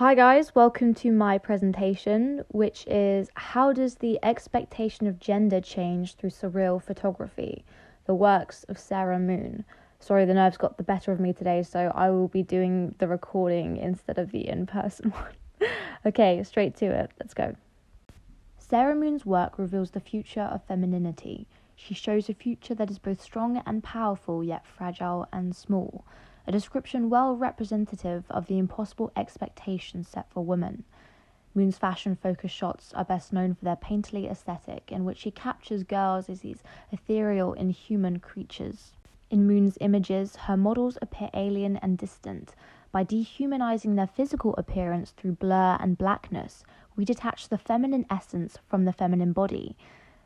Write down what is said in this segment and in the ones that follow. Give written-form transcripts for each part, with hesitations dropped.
Hi guys, welcome to my presentation, which is how does the expectation of gender change through surreal photography, the works of Sarah Moon. Sorry, the nerves got the better of me today, so I will be doing the recording instead of the in-person one. Okay, straight to it, let's go. Sarah Moon's work reveals the future of femininity. She shows a future that is both strong and powerful, yet fragile and small. A description well representative of the impossible expectations set for women. Moon's fashion-focused shots are best known for their painterly aesthetic, in which she captures girls as these ethereal, inhuman creatures. In Moon's images, her models appear alien and distant. By dehumanizing their physical appearance through blur and blackness, we detach the feminine essence from the feminine body.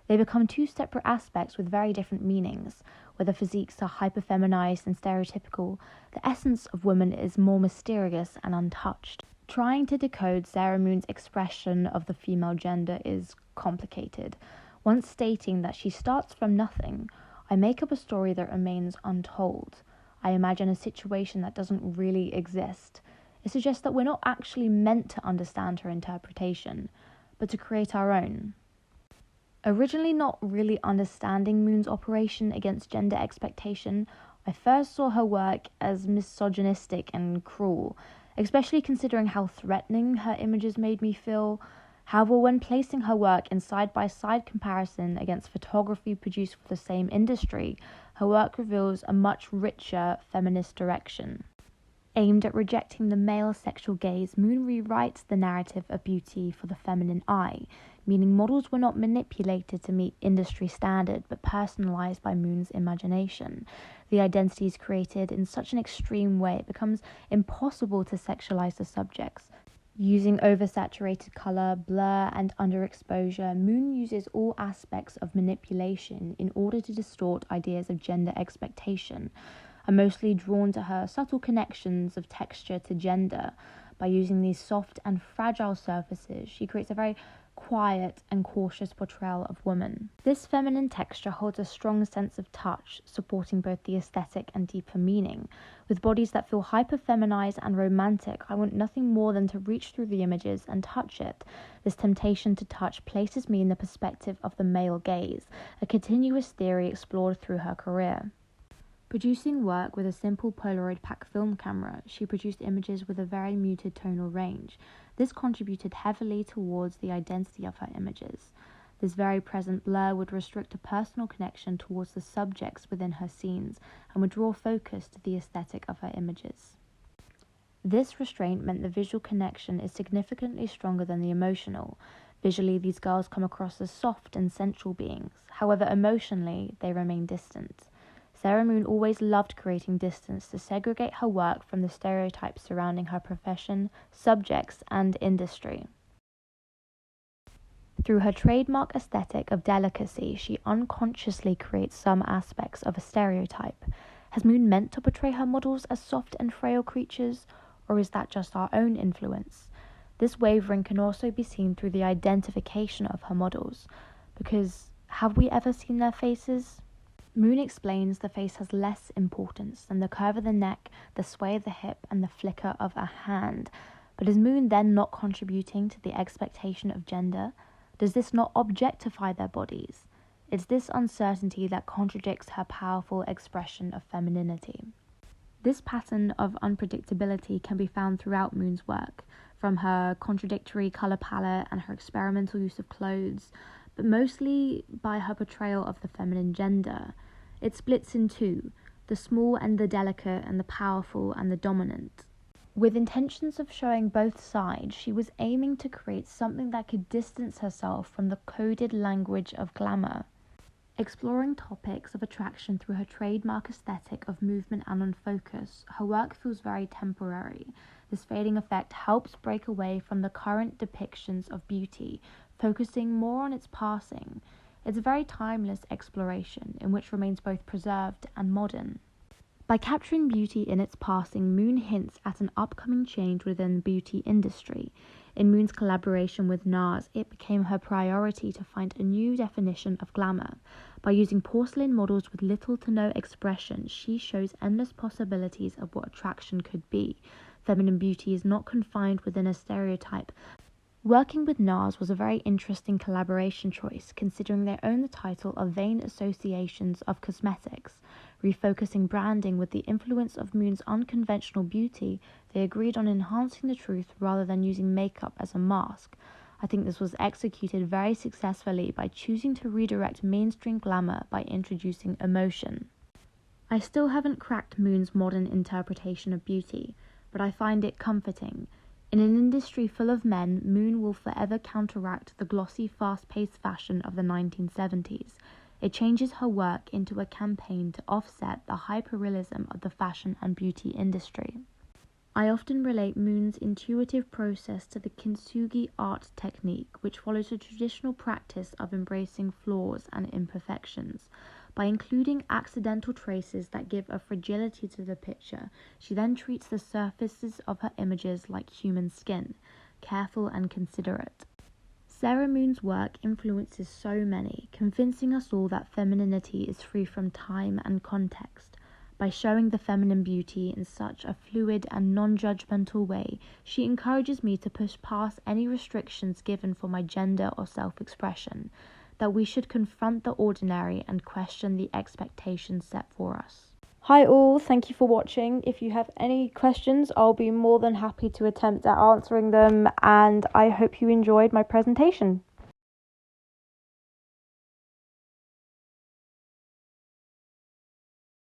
They become two separate aspects with very different meanings. Where the physiques are hyperfeminized and stereotypical, the essence of woman is more mysterious and untouched. Trying to decode Sarah Moon's expression of the female gender is complicated. Once stating that she starts from nothing, I make up a story that remains untold. I imagine a situation that doesn't really exist. It suggests that we're not actually meant to understand her interpretation, but to create our own. Originally not really understanding Moon's operation against gender expectation, I first saw her work as misogynistic and cruel, especially considering how threatening her images made me feel. However, when placing her work in side-by-side comparison against photography produced for the same industry, her work reveals a much richer feminist direction. Aimed at rejecting the male sexual gaze, Moon rewrites the narrative of beauty for the feminine eye, meaning models were not manipulated to meet industry standard, but personalized by Moon's imagination. The identity is created in such an extreme way it becomes impossible to sexualize the subjects. Using oversaturated color, blur, and underexposure, Moon uses all aspects of manipulation in order to distort ideas of gender expectation. I'm mostly drawn to her subtle connections of texture to gender. By using these soft and fragile surfaces, she creates a very quiet and cautious portrayal of woman. This feminine texture holds a strong sense of touch, supporting both the aesthetic and deeper meaning. With bodies that feel hyper-feminized and romantic, I want nothing more than to reach through the images and touch it. This temptation to touch places me in the perspective of the male gaze, a continuous theory explored through her career. Producing work with a simple Polaroid pack film camera, she produced images with a very muted tonal range. This contributed heavily towards the identity of her images. This very present blur would restrict a personal connection towards the subjects within her scenes and would draw focus to the aesthetic of her images. This restraint meant the visual connection is significantly stronger than the emotional. Visually, these girls come across as soft and sensual beings. However, emotionally, they remain distant. Sarah Moon always loved creating distance to segregate her work from the stereotypes surrounding her profession, subjects, and industry. Through her trademark aesthetic of delicacy, she unconsciously creates some aspects of a stereotype. Has Moon meant to portray her models as soft and frail creatures, or is that just our own influence? This wavering can also be seen through the identification of her models, because have we ever seen their faces? Moon explains the face has less importance than the curve of the neck, the sway of the hip, and the flicker of a hand. But is Moon then not contributing to the expectation of gender? Does this not objectify their bodies? It's this uncertainty that contradicts her powerful expression of femininity. This pattern of unpredictability can be found throughout Moon's work, from her contradictory colour palette and her experimental use of clothes, but mostly by her portrayal of the feminine gender. It splits in two, the small and the delicate, and the powerful and the dominant. With intentions of showing both sides, she was aiming to create something that could distance herself from the coded language of glamour. Exploring topics of attraction through her trademark aesthetic of movement and unfocus, her work feels very temporary. This fading effect helps break away from the current depictions of beauty, focusing more on its passing. It's a very timeless exploration in which remains both preserved and modern. By capturing beauty in its passing, Moon hints at an upcoming change within the beauty industry. In Moon's collaboration with NARS, it became her priority to find a new definition of glamour. By using porcelain models with little to no expression, she shows endless possibilities of what attraction could be. feminine beauty is not confined within a stereotype. Working with NARS was a very interesting collaboration choice, considering they own the title of Vain Associations of Cosmetics. Refocusing branding with the influence of Moon's unconventional beauty, they agreed on enhancing the truth rather than using makeup as a mask. I think this was executed very successfully by choosing to redirect mainstream glamour by introducing emotion. I still haven't cracked Moon's modern interpretation of beauty, but I find it comforting. In an industry full of men, Moon will forever counteract the glossy, fast-paced fashion of the 1970s. It changes her work into a campaign to offset the hyperrealism of the fashion and beauty industry. I often relate Moon's intuitive process to the kintsugi art technique, which follows a traditional practice of embracing flaws and imperfections. By including accidental traces that give a fragility to the picture, she then treats the surfaces of her images like human skin, careful and considerate. Sarah Moon's work influences so many, convincing us all that femininity is free from time and context. By showing the feminine beauty in such a fluid and non-judgmental way, she encourages me to push past any restrictions given for my gender or self-expression, that we should confront the ordinary and question the expectations set for us. Hi all, thank you for watching. If you have any questions, I'll be more than happy to attempt at answering them, and I hope you enjoyed my presentation.